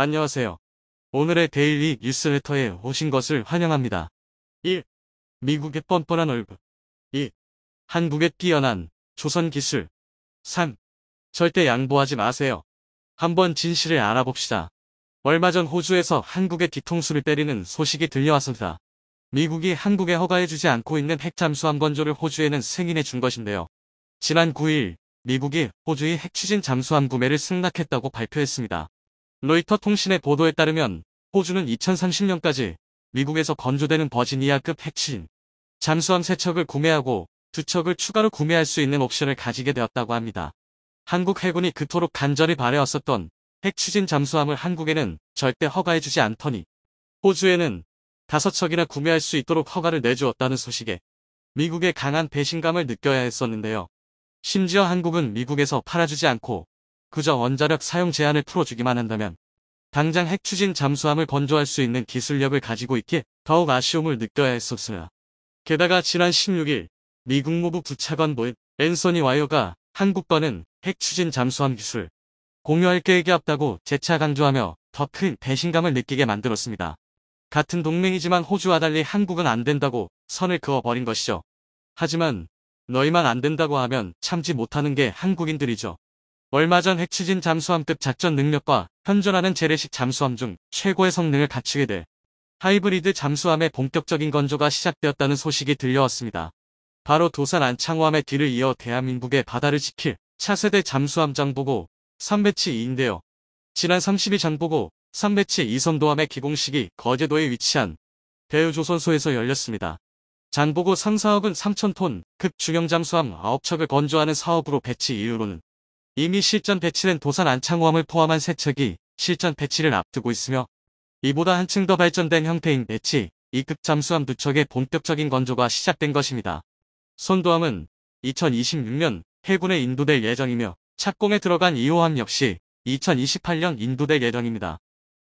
안녕하세요. 오늘의 데일리 뉴스레터에 오신 것을 환영합니다. 1. 미국의 뻔뻔한 얼굴. 2. 한국의 뛰어난 조선 기술. 3. 절대 양보하지 마세요. 한번 진실을 알아봅시다. 얼마 전 호주에서 한국의 뒤통수를 때리는 소식이 들려왔습니다. 미국이 한국에 허가해주지 않고 있는 핵 잠수함 건조를 호주에는 승인해 준 것인데요. 지난 9일 미국이 호주의 핵 추진 잠수함 구매를 승낙했다고 발표했습니다. 로이터 통신의 보도에 따르면 호주는 2030년까지 미국에서 건조되는 버지니아급 핵 추진 잠수함 3척을 구매하고 2척을 추가로 구매할 수 있는 옵션을 가지게 되었다고 합니다. 한국 해군이 그토록 간절히 바래왔었던 핵 추진 잠수함을 한국에는 절대 허가해주지 않더니 호주에는 5척이나 구매할 수 있도록 허가를 내주었다는 소식에 미국의 강한 배신감을 느껴야 했었는데요. 심지어 한국은 미국에서 팔아주지 않고 그저 원자력 사용 제한을 풀어주기만 한다면 당장 핵 추진 잠수함을 건조할 수 있는 기술력을 가지고 있기에 더욱 아쉬움을 느껴야 했었으나 게다가 지난 16일 미 국무부 부차관보인 앤서니 와이어가 한국과는 핵 추진 잠수함 기술 공유할 계획이 없다고 재차 강조하며 더 큰 배신감을 느끼게 만들었습니다. 같은 동맹이지만 호주와 달리 한국은 안 된다고 선을 그어버린 것이죠. 하지만 너희만 안 된다고 하면 참지 못하는 게 한국인들이죠. 얼마 전 핵 추진 잠수함급 작전 능력과 현존하는 재래식 잠수함 중 최고의 성능을 갖추게 될 하이브리드 잠수함의 본격적인 건조가 시작되었다는 소식이 들려왔습니다. 바로 도산 안창호함의 뒤를 이어 대한민국의 바다를 지킬 차세대 잠수함 장보고 3배치 2인데요. 지난 30일 장보고 3배치 2선도함의 기공식이 거제도에 위치한 대우조선소에서 열렸습니다. 장보고 3, 4억은 3,000톤 급 중형 잠수함 9척을 건조하는 사업으로 배치 이후로는 이미 실전 배치된 도산 안창호함을 포함한 3척이 실전 배치를 앞두고 있으며 이보다 한층 더 발전된 형태인 배치 2급 잠수함 2척의 본격적인 건조가 시작된 것입니다. 선도함은 2026년 해군에 인도될 예정이며 착공에 들어간 2호함 역시 2028년 인도될 예정입니다.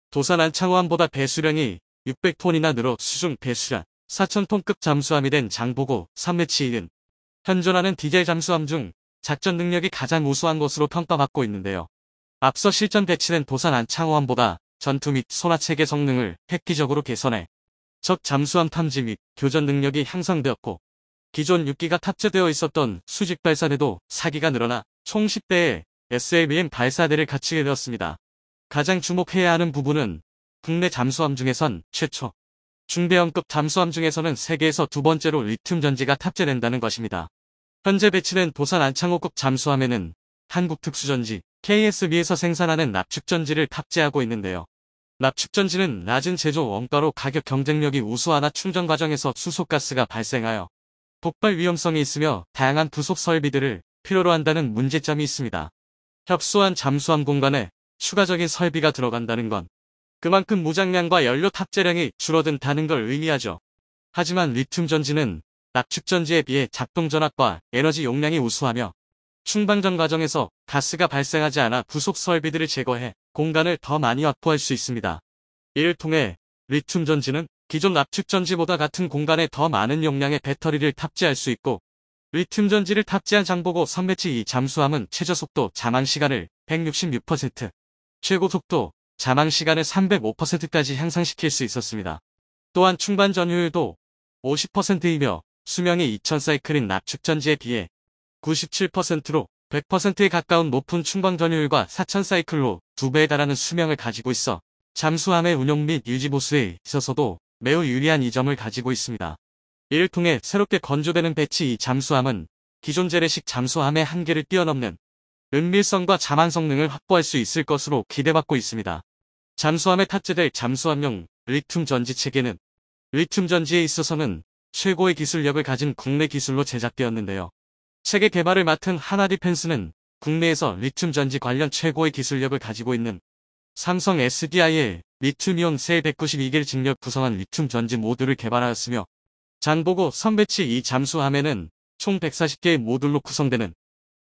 도산 안창호함보다 배수량이 600톤이나 늘어 수중 배수량 4,000톤급 잠수함이 된 장보고 3배치 1은 현존하는 디젤 잠수함 중 작전 능력이 가장 우수한 것으로 평가받고 있는데요. 앞서 실전 배치된 도산 안창호함보다 전투 및 소나 체계 성능을 획기적으로 개선해 적 잠수함 탐지 및 교전 능력이 향상되었고 기존 6기가 탑재되어 있었던 수직 발사대도 4기가 늘어나 총 10대의 SLBM 발사대를 갖추게 되었습니다. 가장 주목해야 하는 부분은 국내 잠수함 중에선 최초, 중대형급 잠수함 중에서는 세계에서 2번째로 리튬 전지가 탑재된다는 것입니다. 현재 배치된 도산 안창호급 잠수함에는 한국 특수전지 KSB에서 생산하는 납축전지를 탑재하고 있는데요. 납축전지는 낮은 제조 원가로 가격 경쟁력이 우수하나 충전 과정에서 수소가스가 발생하여 폭발 위험성이 있으며 다양한 부속 설비들을 필요로 한다는 문제점이 있습니다. 협소한 잠수함 공간에 추가적인 설비가 들어간다는 건 그만큼 무장량과 연료 탑재량이 줄어든다는 걸 의미하죠. 하지만 리튬 전지는 납축전지에 비해 작동 전압과 에너지 용량이 우수하며 충방전 과정에서 가스가 발생하지 않아 부속 설비들을 제거해 공간을 더 많이 확보할 수 있습니다. 이를 통해 리튬 전지는 기존 납축전지보다 같은 공간에 더 많은 용량의 배터리를 탑재할 수 있고 리튬 전지를 탑재한 장보고 3배치 2 잠수함은 최저속도 잠항시간을 166%, 최고속도 잠항시간을 305%까지 향상시킬 수 있었습니다. 또한 충반 전효율도 50%이며 수명이 2000사이클인 납축전지에 비해 97%로 100%에 가까운 높은 충방 전효율과 4000사이클로 2배에 달하는 수명을 가지고 있어 잠수함의 운용 및 유지 보수에 있어서도 매우 유리한 이점을 가지고 있습니다. 이를 통해 새롭게 건조되는 배치 2 잠수함은 기존 재래식 잠수함의 한계를 뛰어넘는 은밀성과 잠안 성능을 확보할 수 있을 것으로 기대받고 있습니다. 잠수함에 탑재될 잠수함용 리튬 전지 체계는 리튬 전지에 있어서는 최고의 기술력을 가진 국내 기술로 제작되었는데요. 체계 개발을 맡은 하나디펜스는 국내에서 리튬 전지 관련 최고의 기술력을 가지고 있는 삼성 SDI의 리튬이온 셀 192개를 직접 구성한 리튬 전지 모듈을 개발하였으며 장보고 3배치 2 잠수함에는 총 140개의 모듈로 구성되는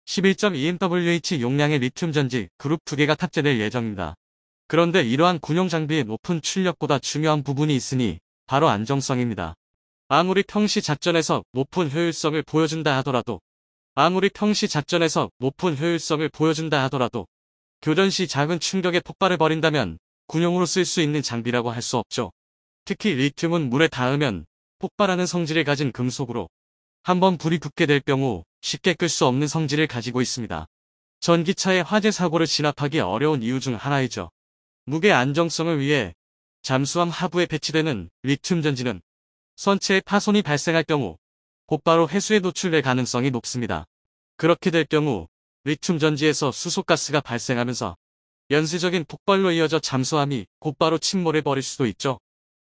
11.2MWh 용량의 리튬 전지 그룹 2개가 탑재될 예정입니다. 그런데 이러한 군용 장비의 높은 출력보다 중요한 부분이 있으니 바로 안정성입니다. 아무리 평시 작전에서 높은 효율성을 보여준다 하더라도 교전 시 작은 충격의 폭발을 벌인다면 군용으로 쓸 수 있는 장비라고 할 수 없죠. 특히 리튬은 물에 닿으면 폭발하는 성질을 가진 금속으로 한번 불이 붙게 될 경우 쉽게 끌 수 없는 성질을 가지고 있습니다. 전기차의 화재 사고를 진압하기 어려운 이유 중 하나이죠. 무게 안정성을 위해 잠수함 하부에 배치되는 리튬 전지는 선체에 파손이 발생할 경우 곧바로 해수에 노출될 가능성이 높습니다. 그렇게 될 경우 리튬 전지에서 수소가스가 발생하면서 연쇄적인 폭발로 이어져 잠수함이 곧바로 침몰해 버릴 수도 있죠.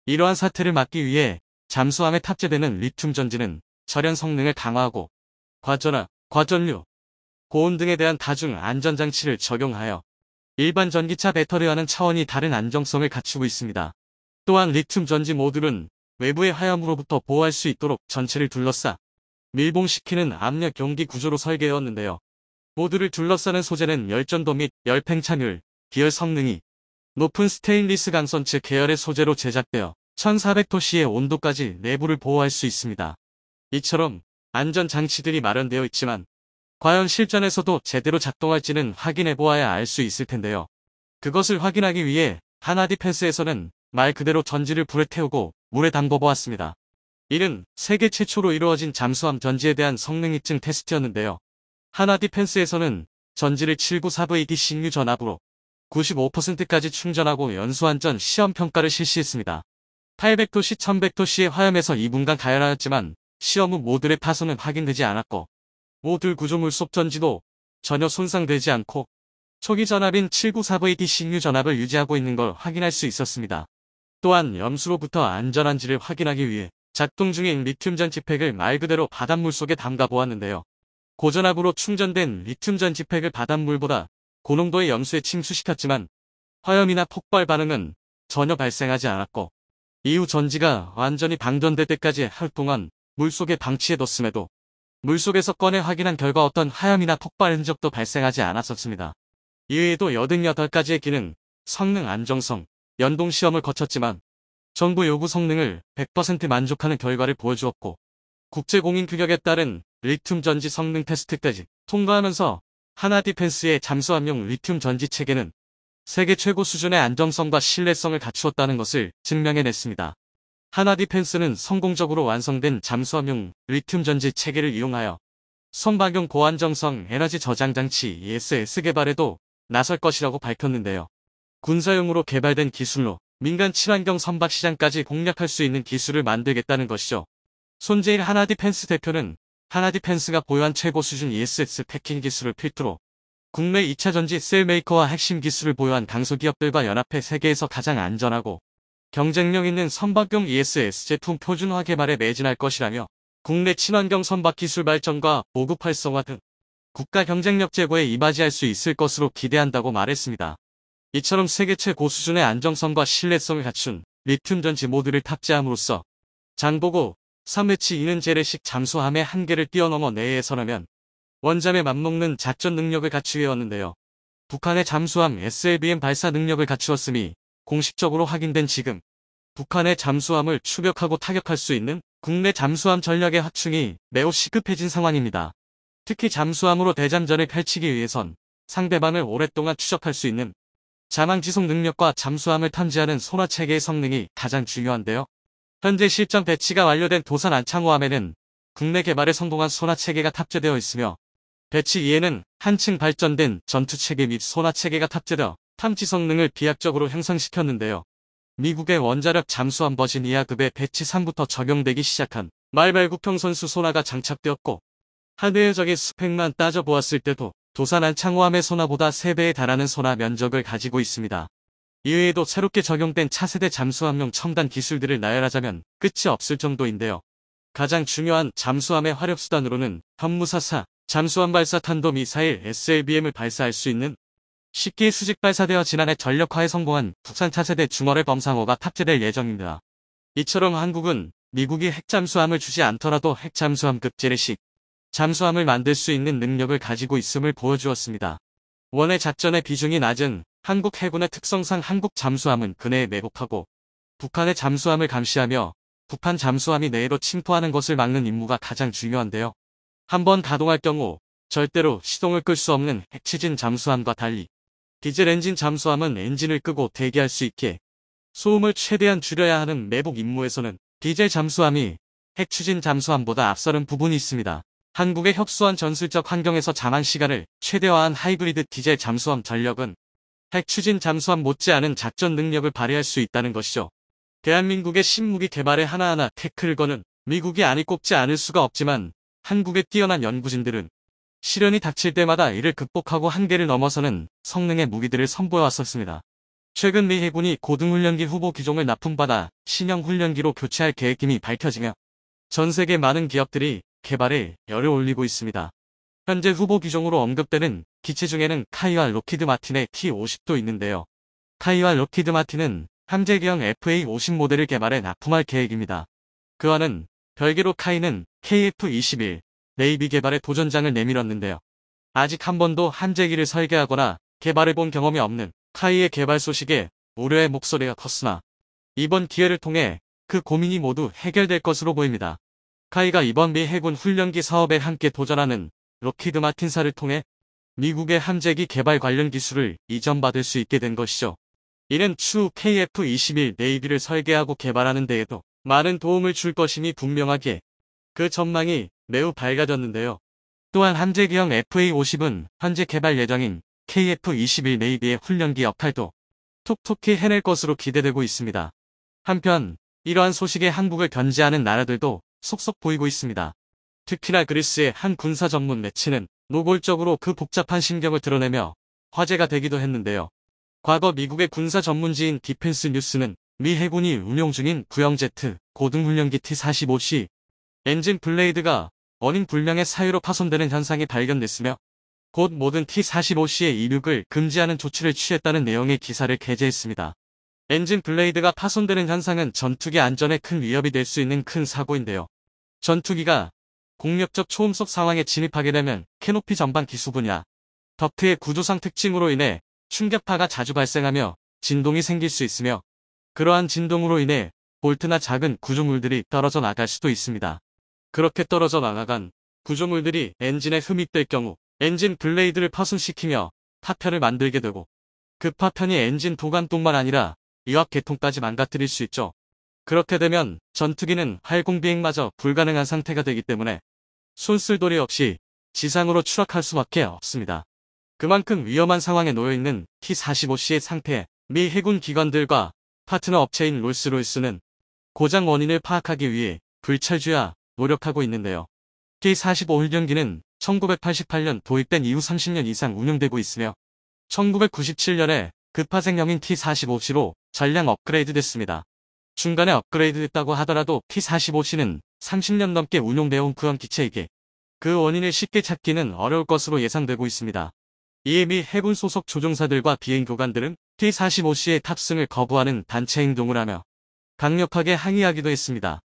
이러한 사태를 막기 위해 잠수함에 탑재되는 리튬 전지는 절연 성능을 강화하고 과전화, 과전류, 고온 등에 대한 다중 안전장치를 적용하여 일반 전기차 배터리와는 차원이 다른 안정성을 갖추고 있습니다. 또한 리튬 전지 모듈은 외부의 화염으로부터 보호할 수 있도록 전체를 둘러싸 밀봉시키는 압력 용기 구조로 설계되었는데요. 모듈을 둘러싸는 소재는 열전도 및 열팽창률, 기열 성능이 높은 스테인리스 강선체 계열의 소재로 제작되어 1400도씨의 온도까지 내부를 보호할 수 있습니다. 이처럼 안전장치들이 마련되어 있지만 과연 실전에서도 제대로 작동할지는 확인해보아야 알 수 있을 텐데요. 그것을 확인하기 위해 하나디펜스에서는 말 그대로 전지를 불에 태우고 물에 담궈보았습니다. 이는 세계 최초로 이루어진 잠수함 전지에 대한 성능 입증 테스트였는데요. 하나디펜스에서는 전지를 794VD-16 전압으로 95%까지 충전하고 연소안전 시험평가를 실시했습니다. 800도씨, 1100도씨의 화염에서 2분간 가열하였지만 시험 후 모듈의 파손은 확인되지 않았고 모듈 구조물 속 전지도 전혀 손상되지 않고 초기 전압인 794VD-16 전압을 유지하고 있는 걸 확인할 수 있었습니다. 또한 염수로부터 안전한지를 확인하기 위해 작동 중인 리튬 전지팩을 말 그대로 바닷물 속에 담가 보았는데요. 고전압으로 충전된 리튬 전지팩을 바닷물보다 고농도의 염수에 침수시켰지만 화염이나 폭발 반응은 전혀 발생하지 않았고 이후 전지가 완전히 방전될 때까지 하루 동안 물속에 방치해뒀음에도 물속에서 꺼내 확인한 결과 어떤 화염이나 폭발 흔적도 발생하지 않았었습니다. 이외에도 88가지의 기능, 성능 안정성, 연동 시험을 거쳤지만 정부 요구 성능을 100% 만족하는 결과를 보여주었고 국제공인 규격에 따른 리튬 전지 성능 테스트까지 통과하면서 하나디펜스의 잠수함용 리튬 전지 체계는 세계 최고 수준의 안정성과 신뢰성을 갖추었다는 것을 증명해냈습니다. 하나디펜스는 성공적으로 완성된 잠수함용 리튬 전지 체계를 이용하여 선박용 고안정성 에너지 저장 장치 ESS 개발에도 나설 것이라고 밝혔는데요. 군사용으로 개발된 기술로 민간 친환경 선박 시장까지 공략할 수 있는 기술을 만들겠다는 것이죠. 손재일 하나디펜스 대표는 하나디펜스가 보유한 최고 수준 ESS 패킹 기술을 필두로 국내 2차 전지 셀 메이커와 핵심 기술을 보유한 강소기업들과 연합해 세계에서 가장 안전하고 경쟁력 있는 선박용 ESS 제품 표준화 개발에 매진할 것이라며 국내 친환경 선박 기술 발전과 보급 활성화 등 국가 경쟁력 제고에 이바지할 수 있을 것으로 기대한다고 말했습니다. 이처럼 세계 최고 수준의 안정성과 신뢰성을 갖춘 리튬 전지 모듈을 탑재함으로써 장보고 3회치 2는 재래식 잠수함의 한계를 뛰어넘어 내에 선하면 원잠에 맞먹는 작전 능력을 갖추었는데요. 북한의 잠수함 SLBM 발사 능력을 갖추었음이 공식적으로 확인된 지금 북한의 잠수함을 추격하고 타격할 수 있는 국내 잠수함 전략의 확충이 매우 시급해진 상황입니다. 특히 잠수함으로 대잠전을 펼치기 위해선 상대방을 오랫동안 추적할 수 있는 자망 지속 능력과 잠수함을 탐지하는 소나체계의 성능이 가장 중요한데요. 현재 실전 배치가 완료된 도산 안창호함에는 국내 개발에 성공한 소나체계가 탑재되어 있으며 배치 2에는 한층 발전된 전투체계 및 소나체계가 탑재되어 탐지 성능을 비약적으로 향상시켰는데요. 미국의 원자력 잠수함 버지니아급의 배치 3부터 적용되기 시작한 말발구평 선수 소나가 장착되었고 하드웨어적인 스펙만 따져보았을 때도 도산 안창호함의 소나보다 3배에 달하는 소나 면적을 가지고 있습니다. 이외에도 새롭게 적용된 차세대 잠수함용 첨단 기술들을 나열하자면 끝이 없을 정도인데요. 가장 중요한 잠수함의 화력수단으로는 현무사사, 잠수함 발사 탄도미사일 SLBM을 발사할 수 있는 쉽게 수직 발사되어 지난해 전력화에 성공한 국산 차세대 중어뢰 범상호가 탑재될 예정입니다. 이처럼 한국은 미국이 핵잠수함을 주지 않더라도 핵잠수함급 재래식 잠수함을 만들 수 있는 능력을 가지고 있음을 보여주었습니다. 원해 작전의 비중이 낮은 한국 해군의 특성상 한국 잠수함은 근해에 매복하고 북한의 잠수함을 감시하며 북한 잠수함이 내로 침투하는 것을 막는 임무가 가장 중요한데요. 한번 가동할 경우 절대로 시동을 끌 수 없는 핵추진 잠수함과 달리 디젤 엔진 잠수함은 엔진을 끄고 대기할 수 있게 소음을 최대한 줄여야 하는 매복 임무에서는 디젤 잠수함이 핵 추진 잠수함보다 앞서는 부분이 있습니다. 한국의 협소한 전술적 환경에서 잠안 시간을 최대화한 하이브리드 디젤 잠수함 전력은 핵 추진 잠수함 못지않은 작전 능력을 발휘할 수 있다는 것이죠. 대한민국의 신무기 개발에 하나하나 태클을 거는 미국이 아니 꼽지 않을 수가 없지만 한국의 뛰어난 연구진들은 시련이 닥칠 때마다 이를 극복하고 한계를 넘어서는 성능의 무기들을 선보여왔었습니다. 최근 미 해군이 고등훈련기 후보 기종을 납품받아 신형 훈련기로 교체할 계획임이 밝혀지며 전 세계 많은 기업들이 개발에 열을 올리고 있습니다. 현재 후보 기종으로 언급되는 기체 중에는 카이와 록히드 마틴의 T-50도 있는데요. 카이와 록히드 마틴은 함재기형 FA-50 모델을 개발해 납품할 계획입니다. 그와는 별개로 카이는 KF-21 네이비 개발에 도전장을 내밀었는데요. 아직 한 번도 함재기를 설계하거나 개발해본 경험이 없는 카이의 개발 소식에 우려의 목소리가 컸으나 이번 기회를 통해 그 고민이 모두 해결될 것으로 보입니다. 카이가 이번 미 해군 훈련기 사업에 함께 도전하는 록히드 마틴사를 통해 미국의 함재기 개발 관련 기술을 이전받을 수 있게 된 것이죠. 이는 추후 KF-21 네이비를 설계하고 개발하는 데에도 많은 도움을 줄 것임이 분명하기에 그 전망이 매우 밝아졌는데요. 또한 함재기형 FA-50은 현재 개발 예정인 KF-21 네이비의 훈련기 역할도 톡톡히 해낼 것으로 기대되고 있습니다. 한편 이러한 소식에 한국을 견제하는 나라들도 속속 보이고 있습니다. 특히나 그리스의 한 군사 전문 매체는 노골적으로 그 복잡한 심경을 드러내며 화제가 되기도 했는데요. 과거 미국의 군사 전문지인 디펜스 뉴스는 미 해군이 운용 중인 구형 제트 고등훈련기 T-45C 엔진 블레이드가 원인 불명의 사유로 파손되는 현상이 발견됐으며 곧 모든 T-45C의 이륙을 금지하는 조치를 취했다는 내용의 기사를 게재했습니다. 엔진 블레이드가 파손되는 현상은 전투기 안전에 큰 위협이 될 수 있는 큰 사고인데요. 전투기가 공력적 초음속 상황에 진입하게 되면 캐노피 전방 기수 분야, 덕트의 구조상 특징으로 인해 충격파가 자주 발생하며 진동이 생길 수 있으며 그러한 진동으로 인해 볼트나 작은 구조물들이 떨어져 나갈 수도 있습니다. 그렇게 떨어져 나간 구조물들이 엔진에 흡입될 경우 엔진 블레이드를 파손시키며 파편을 만들게 되고 그 파편이 엔진 도관뿐만 아니라 유압 계통까지 망가뜨릴 수 있죠. 그렇게 되면 전투기는 활공비행마저 불가능한 상태가 되기 때문에 손쓸도리 없이 지상으로 추락할 수밖에 없습니다. 그만큼 위험한 상황에 놓여있는 T-45C의 상태에 미 해군 기관들과 파트너 업체인 롤스로이스는 고장 원인을 파악하기 위해 불철주야 노력하고 있는데요. T-45 훈련기는 1988년 도입된 이후 30년 이상 운용되고 있으며 1997년에 급파생형인 T-45C로 전량 업그레이드 됐습니다. 중간에 업그레이드 됐다고 하더라도 T-45C는 30년 넘게 운용되어 온 구형 기체이기에 그 원인을 쉽게 찾기는 어려울 것으로 예상되고 있습니다. 이에 미 해군 소속 조종사들과 비행교관들은 T-45C의 탑승을 거부하는 단체 행동을 하며 강력하게 항의하기도 했습니다.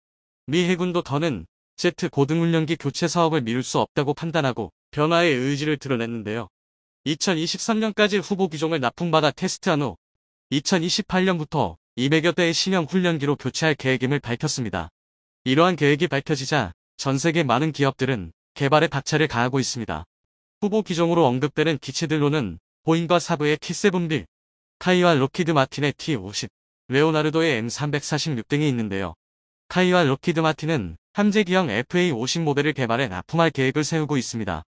미 해군도 더는 제트 고등훈련기 교체 사업을 미룰 수 없다고 판단하고 변화의 의지를 드러냈는데요. 2023년까지 후보 기종을 납품받아 테스트한 후 2028년부터 200여 대의 신형 훈련기로 교체할 계획임을 밝혔습니다. 이러한 계획이 밝혀지자 전 세계 많은 기업들은 개발에 박차를 가하고 있습니다. 후보 기종으로 언급되는 기체들로는 보잉과 사브의 T-7B, 카이와 록히드 마틴의 T-50, 레오나르도의 M346 등이 있는데요. 카이와 록히드 마틴은 함재기형 FA-50 모델을 개발해 납품할 계획을 세우고 있습니다.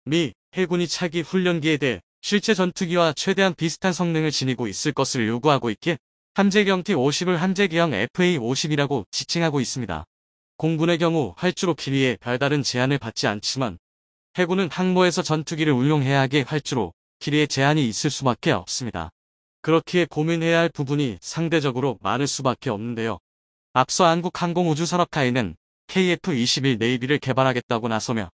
미 해군이 차기 훈련기에 대해 실제 전투기와 최대한 비슷한 성능을 지니고 있을 것을 요구하고 있기에 함재기형 T-50을 함재기형 FA-50이라고 지칭하고 있습니다. 공군의 경우 활주로 길이에 별다른 제한을 받지 않지만 해군은 항모에서 전투기를 운용해야 하기에 활주로 길이에 제한이 있을 수밖에 없습니다. 그렇기에 고민해야 할 부분이 상대적으로 많을 수밖에 없는데요. 앞서 한국항공우주산업카이는 KF-21 네이비를 개발하겠다고 나서며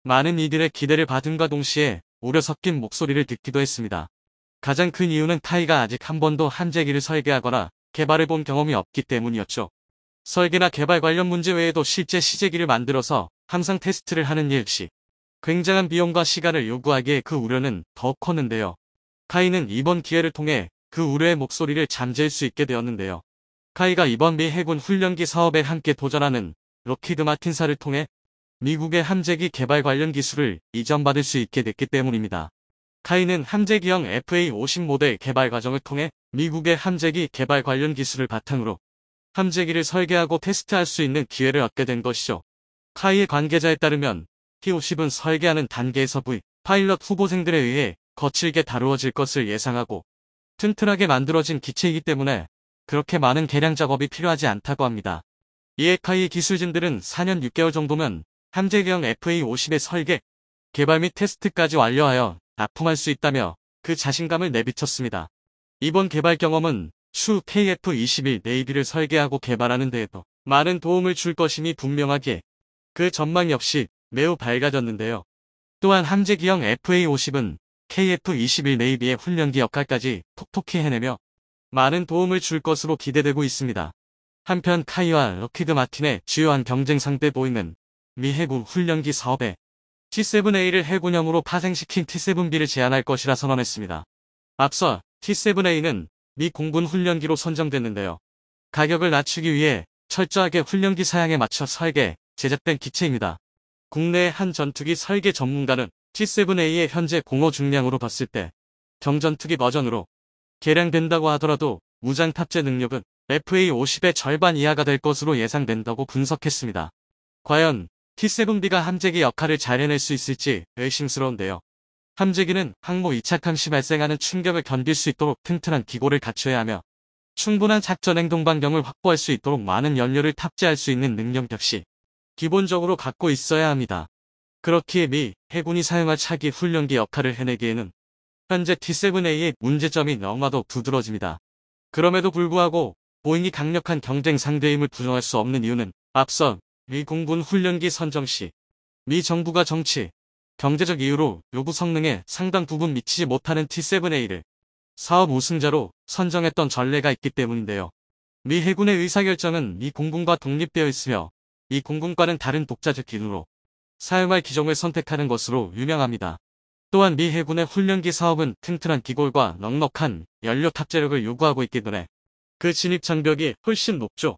많은 이들의 기대를 받음과 동시에 우려 섞인 목소리를 듣기도 했습니다. 가장 큰 이유는 카이가 아직 한 번도 함재기를 설계하거나 개발해본 경험이 없기 때문이었죠. 설계나 개발 관련 문제 외에도 실제 시제기를 만들어서 항상 테스트를 하는 일 시 굉장한 비용과 시간을 요구하기에 그 우려는 더 컸는데요. 카이는 이번 기회를 통해 그 우려의 목소리를 잠재울 수 있게 되었는데요. 카이가 이번 미 해군 훈련기 사업에 함께 도전하는 록히드 마틴사를 통해 미국의 함재기 개발 관련 기술을 이전받을 수 있게 됐기 때문입니다. 카이는 함재기형 FA-50 모델 개발 과정을 통해 미국의 함재기 개발 관련 기술을 바탕으로 함재기를 설계하고 테스트할 수 있는 기회를 얻게 된 것이죠. 카이의 관계자에 따르면 T-50은 설계하는 단계에서 파일럿 후보생들에 의해 거칠게 다루어질 것을 예상하고 튼튼하게 만들어진 기체이기 때문에 그렇게 많은 개량 작업이 필요하지 않다고 합니다. 이에 카이 기술진들은 4년 6개월 정도면 함재기형 FA-50의 설계, 개발 및 테스트까지 완료하여 납품할 수 있다며 그 자신감을 내비쳤습니다. 이번 개발 경험은 추후 KF-21 네이비를 설계하고 개발하는 데에도 많은 도움을 줄 것임이 분명하기에 그 전망 역시 매우 밝아졌는데요. 또한 함재기형 FA-50은 KF-21 네이비의 훈련기 역할까지 톡톡히 해내며 많은 도움을 줄 것으로 기대되고 있습니다. 한편 카이와 럭히드 마틴의 주요한 경쟁 상대 보이는 미 해군 훈련기 사업에 T-7A를 해군형으로 파생시킨 T-7B를 제안할 것이라 선언했습니다. 앞서 T-7A는 미 공군 훈련기로 선정됐는데요. 가격을 낮추기 위해 철저하게 훈련기 사양에 맞춰 설계, 제작된 기체입니다. 국내의 한 전투기 설계 전문가는 T-7A의 현재 공허 중량으로 봤을 때 경전투기 버전으로 개량된다고 하더라도 무장 탑재 능력은 FA-50의 절반 이하가 될 것으로 예상된다고 분석했습니다. 과연 T-7B가 함재기 역할을 잘 해낼 수 있을지 의심스러운데요. 함재기는 항모 이착함 시 발생하는 충격을 견딜 수 있도록 튼튼한 기고를 갖춰야 하며 충분한 작전 행동 반경을 확보할 수 있도록 많은 연료를 탑재할 수 있는 능력 역시 기본적으로 갖고 있어야 합니다. 그렇기에 미 해군이 사용할 차기 훈련기 역할을 해내기에는 현재 T-7A의 문제점이 너무나도 두드러집니다. 그럼에도 불구하고 보잉이 강력한 경쟁 상대임을 부정할 수 없는 이유는 앞서 미 공군 훈련기 선정 시 미 정부가 정치, 경제적 이유로 요구 성능에 상당 부분 미치지 못하는 T-7A를 사업 우승자로 선정했던 전례가 있기 때문인데요. 미 해군의 의사결정은 미 공군과 독립되어 있으며 이 공군과는 다른 독자적 기준으로 사용할 기종을 선택하는 것으로 유명합니다. 또한 미 해군의 훈련기 사업은 튼튼한 기골과 넉넉한 연료 탑재력을 요구하고 있기 때문에 그 진입 장벽이 훨씬 높죠.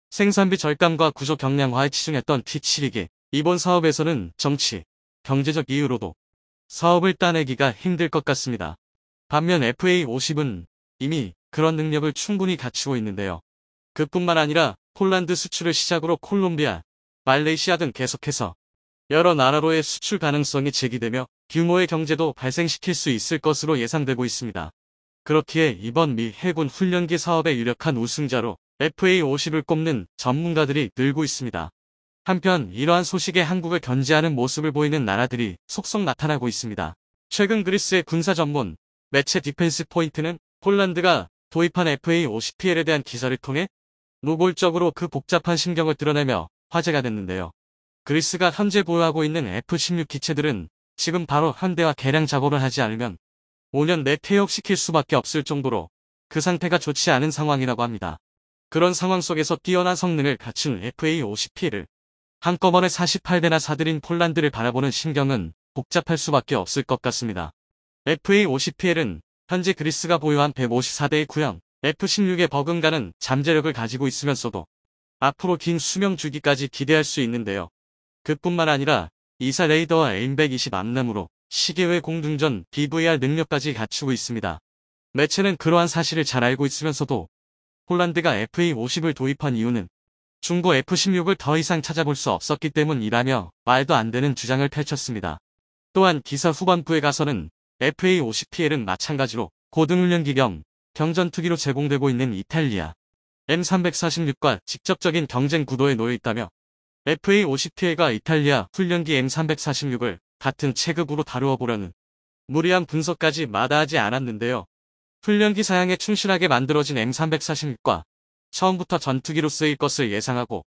생산비 절감과 구조 경량화에 치중했던 T-72기 이번 사업에서는 정치, 경제적 이유로도 사업을 따내기가 힘들 것 같습니다. 반면 FA-50은 이미 그런 능력을 충분히 갖추고 있는데요. 그뿐만 아니라 폴란드 수출을 시작으로 콜롬비아, 말레이시아 등 계속해서 여러 나라로의 수출 가능성이 제기되며 규모의 경제도 발생시킬 수 있을 것으로 예상되고 있습니다. 그렇기에 이번 미 해군 훈련기 사업의 유력한 우승자로 FA-50을 꼽는 전문가들이 늘고 있습니다. 한편 이러한 소식에 한국을 견제하는 모습을 보이는 나라들이 속속 나타나고 있습니다. 최근 그리스의 군사 전문 매체 디펜스 포인트는 폴란드가 도입한 FA-50PL에 대한 기사를 통해 노골적으로 그 복잡한 심경을 드러내며 화제가 됐는데요. 그리스가 현재 보유하고 있는 F-16 기체들은 지금 바로 현대화 개량 작업을 하지 않으면 5년 내 퇴역시킬 수밖에 없을 정도로 그 상태가 좋지 않은 상황이라고 합니다. 그런 상황 속에서 뛰어난 성능을 갖춘 FA-50P를 한꺼번에 48대나 사들인 폴란드를 바라보는 심경은 복잡할 수밖에 없을 것 같습니다. FA-50PL은 현재 그리스가 보유한 154대의 구형 F-16의 버금가는 잠재력을 가지고 있으면서도 앞으로 긴 수명 주기까지 기대할 수 있는데요. 그뿐만 아니라 이사 레이더와 AIM-120 암람으로 시계외 공중전 BVR 능력까지 갖추고 있습니다. 매체는 그러한 사실을 잘 알고 있으면서도 폴란드가 FA-50을 도입한 이유는 중고 F-16을 더 이상 찾아볼 수 없었기 때문이라며 말도 안 되는 주장을 펼쳤습니다. 또한 기사 후반부에 가서는 FA-50PL은 마찬가지로 고등훈련기 겸 경전투기로 제공되고 있는 이탈리아 M346과 직접적인 경쟁 구도에 놓여 있다며 FA-50PL과 이탈리아 훈련기 M346을 같은 체급으로 다루어 보려는 무리한 분석까지 마다하지 않았는데요. 훈련기 사양에 충실하게 만들어진 M346과 처음부터 전투기로 쓰일 것을 예상하고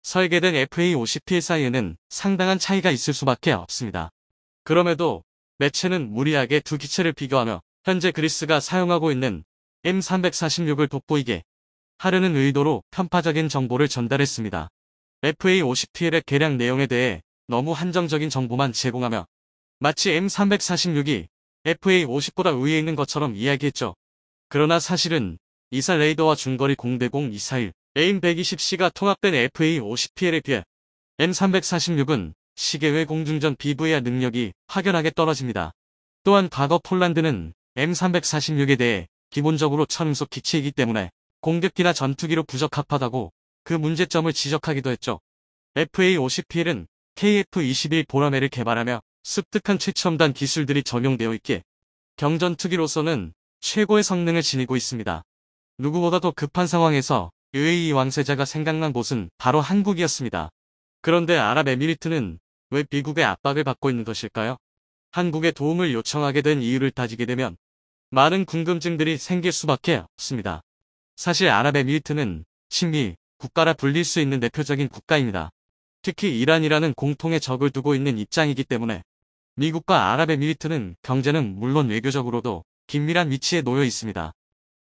설계된 FA-50PL 사이에는 상당한 차이가 있을 수밖에 없습니다. 그럼에도 매체는 무리하게 두 기체를 비교하며 현재 그리스가 사용하고 있는 M346을 돋보이게 하려는 의도로 편파적인 정보를 전달했습니다. FA-50PL의 개량 내용에 대해 너무 한정적인 정보만 제공하며 마치 M346이 FA-50보다 위에 있는 것처럼 이야기했죠. 그러나 사실은 이사 레이더와 중거리 공대공 미사일 AIM-120C가 통합된 FA-50PL에 비해 M346은 시계외 공중전 BVR 능력이 확연하게 떨어집니다. 또한 과거 폴란드는 M346에 대해 기본적으로 천음속 기체이기 때문에 공격기나 전투기로 부적합하다고 그 문제점을 지적하기도 했죠. FA-50PL은 KF-21 보라매를 개발하며 습득한 최첨단 기술들이 적용되어 있기에 경전투기로서는 최고의 성능을 지니고 있습니다. 누구보다도 급한 상황에서 UAE 왕세자가 생각난 곳은 바로 한국이었습니다. 그런데 아랍에미리트는 왜 미국의 압박을 받고 있는 것일까요? 한국의 도움을 요청하게 된 이유를 따지게 되면 많은 궁금증들이 생길 수밖에 없습니다. 사실 아랍에미리트는 친미 국가라 불릴 수 있는 대표적인 국가입니다. 특히 이란이라는 공통의 적을 두고 있는 입장이기 때문에 미국과 아랍에미리트는 경제는 물론 외교적으로도 긴밀한 위치에 놓여 있습니다.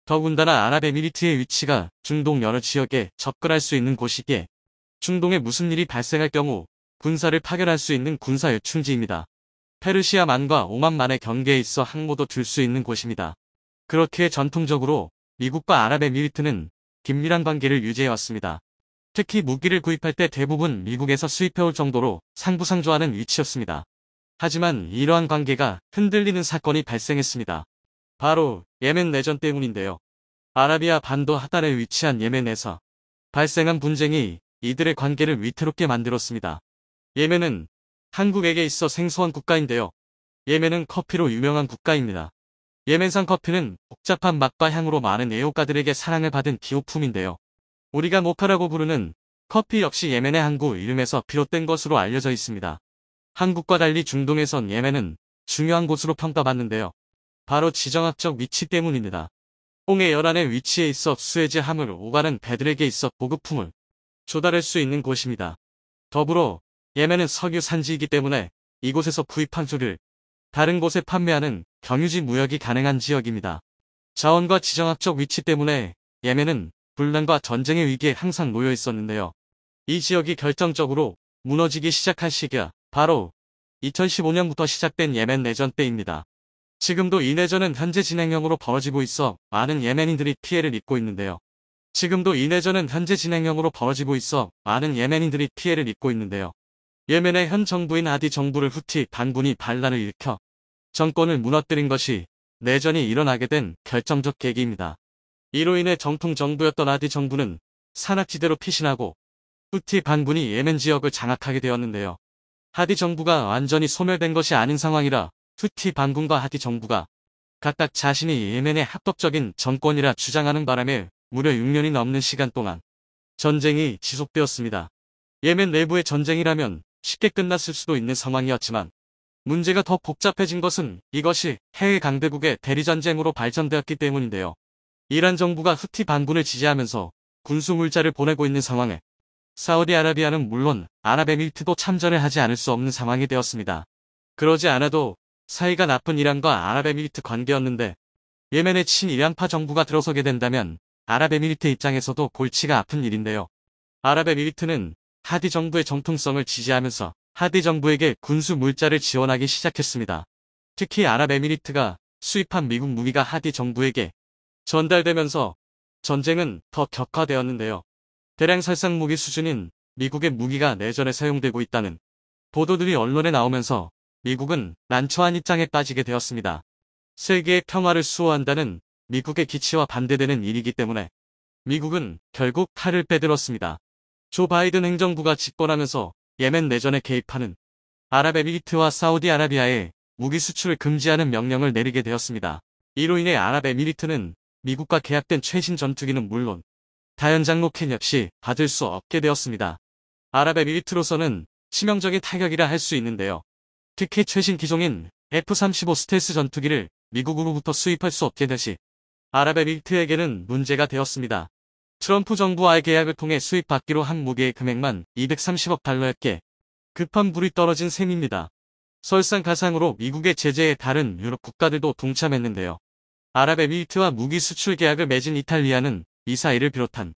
더군다나 아랍에미리트의 위치가 중동 여러 지역에 접근할 수 있는 곳이기에 중동에 무슨 일이 발생할 경우 군사를 파견할 수 있는 군사 요충지입니다. 페르시아만과 오만만의 경계에 있어 항모도 둘 수 있는 곳입니다. 그렇기에 전통적으로 미국과 아랍에미리트는 긴밀한 관계를 유지해왔습니다. 특히 무기를 구입할 때 대부분 미국에서 수입해올 정도로 상부상조하는 위치였습니다. 하지만 이러한 관계가 흔들리는 사건이 발생했습니다. 바로 예멘 내전 때문인데요. 아라비아 반도 하단에 위치한 예멘에서 발생한 분쟁이 이들의 관계를 위태롭게 만들었습니다. 예멘은 한국에게 있어 생소한 국가인데요. 예멘은 커피로 유명한 국가입니다. 예멘산 커피는 복잡한 맛과 향으로 많은 애호가들에게 사랑을 받은 기호품인데요. 우리가 모카라고 부르는 커피 역시 예멘의 항구 이름에서 비롯된 것으로 알려져 있습니다. 한국과 달리 중동에선 예멘은 중요한 곳으로 평가받는데요. 바로 지정학적 위치 때문입니다. 홍해 열안에 위치해 있어 수에즈 함을 오가는 배들에게 있어 보급품을 조달할 수 있는 곳입니다. 더불어 예멘은 석유 산지이기 때문에 이곳에서 구입한 석유를 다른 곳에 판매하는 경유지 무역이 가능한 지역입니다. 자원과 지정학적 위치 때문에 예멘은 분란과 전쟁의 위기에 항상 놓여 있었는데요. 이 지역이 결정적으로 무너지기 시작한 시기가 바로 2015년부터 시작된 예멘 내전 때입니다. 지금도 이 내전은 현재 진행형으로 벌어지고 있어 많은 예멘인들이 피해를 입고 있는데요. 예멘의 현 정부인 하디 정부를 후티 반군이 반란을 일으켜 정권을 무너뜨린 것이 내전이 일어나게 된 결정적 계기입니다. 이로 인해 정통 정부였던 하디 정부는 산악지대로 피신하고 후티 반군이 예멘 지역을 장악하게 되었는데요. 하디 정부가 완전히 소멸된 것이 아닌 상황이라 후티 반군과 하디 정부가 각각 자신이 예멘의 합법적인 정권이라 주장하는 바람에 무려 6년이 넘는 시간 동안 전쟁이 지속되었습니다. 예멘 내부의 전쟁이라면 쉽게 끝났을 수도 있는 상황이었지만 문제가 더 복잡해진 것은 이것이 해외 강대국의 대리전쟁으로 발전되었기 때문인데요. 이란 정부가 후티 반군을 지지하면서 군수 물자를 보내고 있는 상황에 사우디아라비아는 물론 아랍에미리트도 참전을 하지 않을 수 없는 상황이 되었습니다. 그러지 않아도 사이가 나쁜 이란과 아랍에미리트 관계였는데 예멘의 친이란파 정부가 들어서게 된다면 아랍에미리트 입장에서도 골치가 아픈 일인데요. 아랍에미리트는 하디 정부의 정통성을 지지하면서 하디 정부에게 군수 물자를 지원하기 시작했습니다. 특히 아랍에미리트가 수입한 미국 무기가 하디 정부에게 전달되면서 전쟁은 더 격화되었는데요. 대량 살상 무기 수준인 미국의 무기가 내전에 사용되고 있다는 보도들이 언론에 나오면서 미국은 난처한 입장에 빠지게 되었습니다. 세계의 평화를 수호한다는 미국의 기치와 반대되는 일이기 때문에 미국은 결국 칼을 빼들었습니다. 조 바이든 행정부가 집권하면서 예멘 내전에 개입하는 아랍에미리트와 사우디아라비아에 무기 수출을 금지하는 명령을 내리게 되었습니다. 이로 인해 아랍에미리트는 미국과 계약된 최신 전투기는 물론 다연장 로켓 역시 받을 수 없게 되었습니다. 아랍에미리트로서는 치명적인 타격이라 할 수 있는데요. 특히 최신 기종인 F-35 스텔스 전투기를 미국으로부터 수입할 수 없게 되시 아랍에미리트에게는 문제가 되었습니다. 트럼프 정부와의 계약을 통해 수입받기로 한 무기의 금액만 230억 달러였기에 급한 불이 떨어진 셈입니다. 설상가상으로 미국의 제재에 다른 유럽 국가들도 동참했는데요. 아랍에미리트와 무기 수출 계약을 맺은 이탈리아는 미사일을 비롯한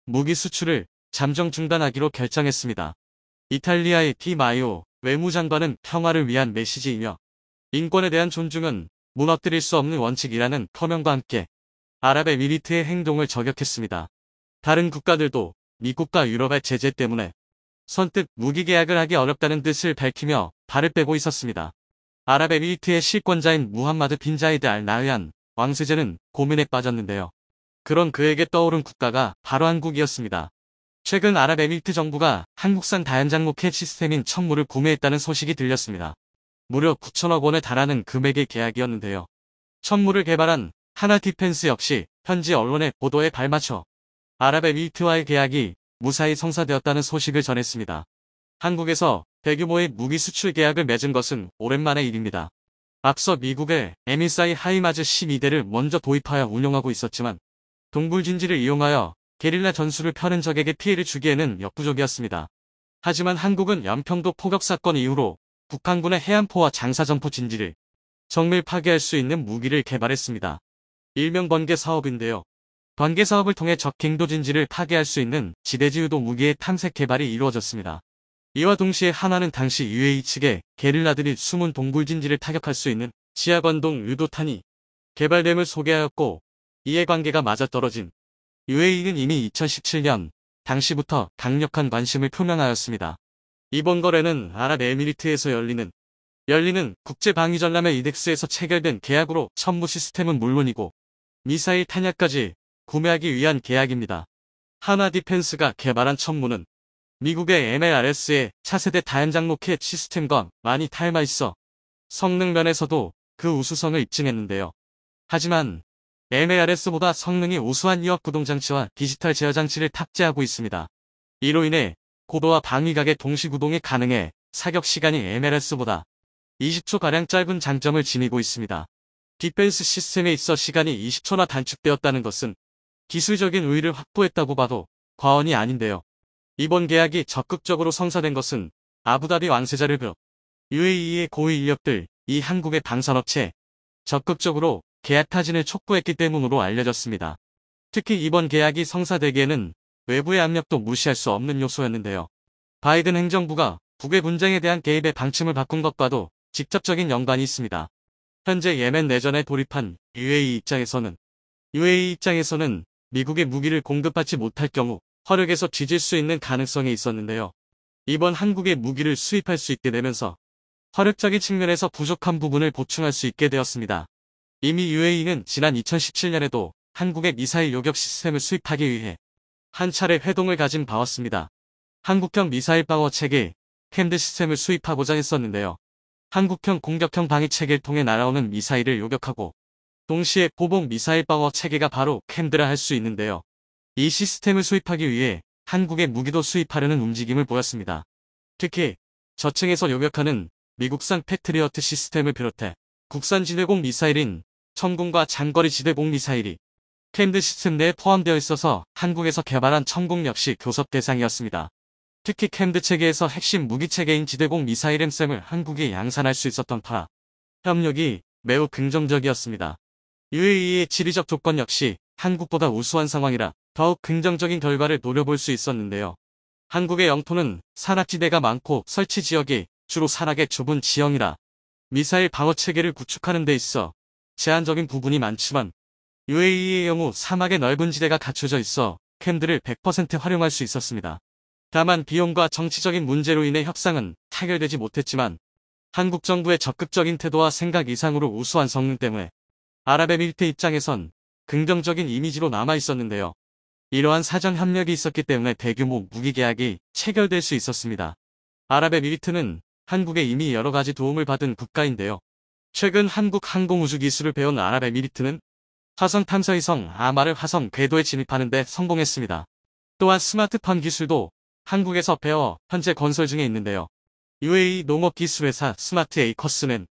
무기 수출을 잠정 중단하기로 결정했습니다. 이탈리아의 디마이오 외무장관은 평화를 위한 메시지이며 인권에 대한 존중은 무너뜨릴 수 없는 원칙이라는 표명과 함께 아랍에미리트의 행동을 저격했습니다. 다른 국가들도 미국과 유럽의 제재 때문에 선뜻 무기 계약을 하기 어렵다는 뜻을 밝히며 발을 빼고 있었습니다. 아랍에미리트의 실권자인 무함마드 빈 자이드 알 나흐얀 왕세자는 고민에 빠졌는데요. 그런 그에게 떠오른 국가가 바로 한국이었습니다. 최근 아랍에미리트 정부가 한국산 다연장 로켓 시스템인 천무를 구매했다는 소식이 들렸습니다. 무려 9천억 원에 달하는 금액의 계약이었는데요. 천무를 개발한 하나 디펜스 역시 현지 언론의 보도에 발맞춰 아랍에미리트와의 계약이 무사히 성사되었다는 소식을 전했습니다. 한국에서 대규모의 무기 수출 계약을 맺은 것은 오랜만의 일입니다. 앞서 미국의 MSI 하이마즈 12대를 먼저 도입하여 운용하고 있었지만 동굴진지를 이용하여 게릴라 전술을 펴는 적에게 피해를 주기에는 역부족이었습니다. 하지만 한국은 연평도 포격 사건 이후로 북한군의 해안포와 장사점포 진지를 정밀 파괴할 수 있는 무기를 개발했습니다. 일명 번개 사업인데요. 번개 사업을 통해 적 갱도 진지를 파괴할 수 있는 지대지 유도 무기의 탐색 개발이 이루어졌습니다. 이와 동시에 하나는 당시 UAE 측에 게릴라들이 숨은 동굴진지를 타격할 수 있는 지하관동 유도탄이 개발됨을 소개하였고, 이에 관계가 맞아떨어진 UAE는 이미 2017년 당시부터 강력한 관심을 표명하였습니다. 이번 거래는 아랍에미리트에서 열리는 국제방위전람회 이덱스에서 체결된 계약으로 천무 시스템은 물론이고 미사일 탄약까지 구매하기 위한 계약입니다. 하나 디펜스가 개발한 천무는 미국의 MLRS의 차세대 다연장 로켓 시스템과 많이 닮아 있어 성능 면에서도 그 우수성을 입증했는데요. 하지만 MLRS보다 성능이 우수한 이업 구동장치와 디지털 제어 장치를 탑재하고 있습니다. 이로 인해 고도와 방위각의 동시구동이 가능해 사격 시간이 MLRS보다 20초가량 짧은 장점을 지니고 있습니다. 디펜스 시스템에 있어 시간이 20초나 단축되었다는 것은 기술적인 우위를 확보했다고 봐도 과언이 아닌데요. 이번 계약이 적극적으로 성사된 것은 아부다비 왕세자를 비롯 UAE의 고위 인력들, 이 한국의 방산업체 적극적으로 계약 타진을 촉구했기 때문으로 알려졌습니다. 특히 이번 계약이 성사되기에는 외부의 압력도 무시할 수 없는 요소였는데요. 바이든 행정부가 북의 분쟁에 대한 개입의 방침을 바꾼 것과도 직접적인 연관이 있습니다. 현재 예멘 내전에 돌입한 UAE 입장에서는 미국의 무기를 공급받지 못할 경우 화력에서 뒤질 수 있는 가능성이 있었는데요. 이번 한국의 무기를 수입할 수 있게 되면서 화력적인 측면에서 부족한 부분을 보충할 수 있게 되었습니다. 이미 UAE는 지난 2017년에도 한국의 미사일 요격 시스템을 수입하기 위해 한 차례 회동을 가진 바였습니다. 한국형 미사일 방어 체계, 캠드 시스템을 수입하고자 했었는데요. 한국형 공격형 방위 체계를 통해 날아오는 미사일을 요격하고 동시에 보복 미사일 방어 체계가 바로 캠드라 할 수 있는데요. 이 시스템을 수입하기 위해 한국의 무기도 수입하려는 움직임을 보였습니다. 특히 저층에서 요격하는 미국산 패트리어트 시스템을 비롯해 국산 지대공 미사일인 천궁과 장거리 지대공 미사일이 캠드 시스템 내에 포함되어 있어서 한국에서 개발한 천궁 역시 교섭 대상이었습니다. 특히 캠드 체계에서 핵심 무기 체계인 지대공 미사일 엠셈을 한국이 양산할 수 있었던 터라 협력이 매우 긍정적이었습니다. UAE의 지리적 조건 역시 한국보다 우수한 상황이라 더욱 긍정적인 결과를 노려볼 수 있었는데요. 한국의 영토는 산악지대가 많고 설치 지역이 주로 산악의 좁은 지형이라 미사일 방어 체계를 구축하는 데 있어 제한적인 부분이 많지만 UAE의 경우 사막의 넓은 지대가 갖춰져 있어 캠드를 100% 활용할 수 있었습니다. 다만 비용과 정치적인 문제로 인해 협상은 타결되지 못했지만 한국 정부의 적극적인 태도와 생각 이상으로 우수한 성능 때문에 아랍에미리트 입장에선 긍정적인 이미지로 남아 있었는데요. 이러한 사전 협력이 있었기 때문에 대규모 무기 계약이 체결될 수 있었습니다. 아랍에미리트는 한국에 이미 여러 가지 도움을 받은 국가인데요. 최근 한국 항공우주 기술을 배운 아랍에미리트는 화성 탐사위성 아마르 화성 궤도에 진입하는 데 성공했습니다. 또한 스마트팜 기술도 한국에서 배워 현재 건설 중에 있는데요. UAE 농업기술회사 스마트 에이커스는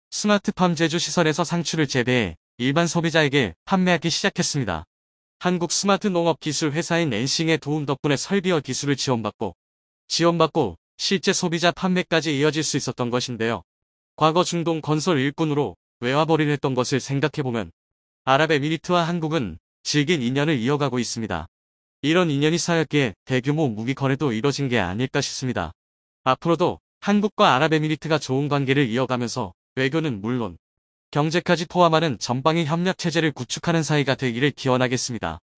스마트팜 제조시설에서 상추를 재배해 일반 소비자에게 판매하기 시작했습니다. 한국 스마트 농업기술 회사인 엔싱의 도움 덕분에 설비와 기술을 지원받고 실제 소비자 판매까지 이어질 수 있었던 것인데요. 과거 중동 건설 일꾼으로 외화벌이를 했던 것을 생각해보면 아랍에미리트와 한국은 질긴 인연을 이어가고 있습니다. 이런 인연이 쌓였기에 대규모 무기 거래도 이뤄진 게 아닐까 싶습니다. 앞으로도 한국과 아랍에미리트가 좋은 관계를 이어가면서 외교는 물론 경제까지 포함하는 전방위 협력 체제를 구축하는 사이가 되기를 기원하겠습니다.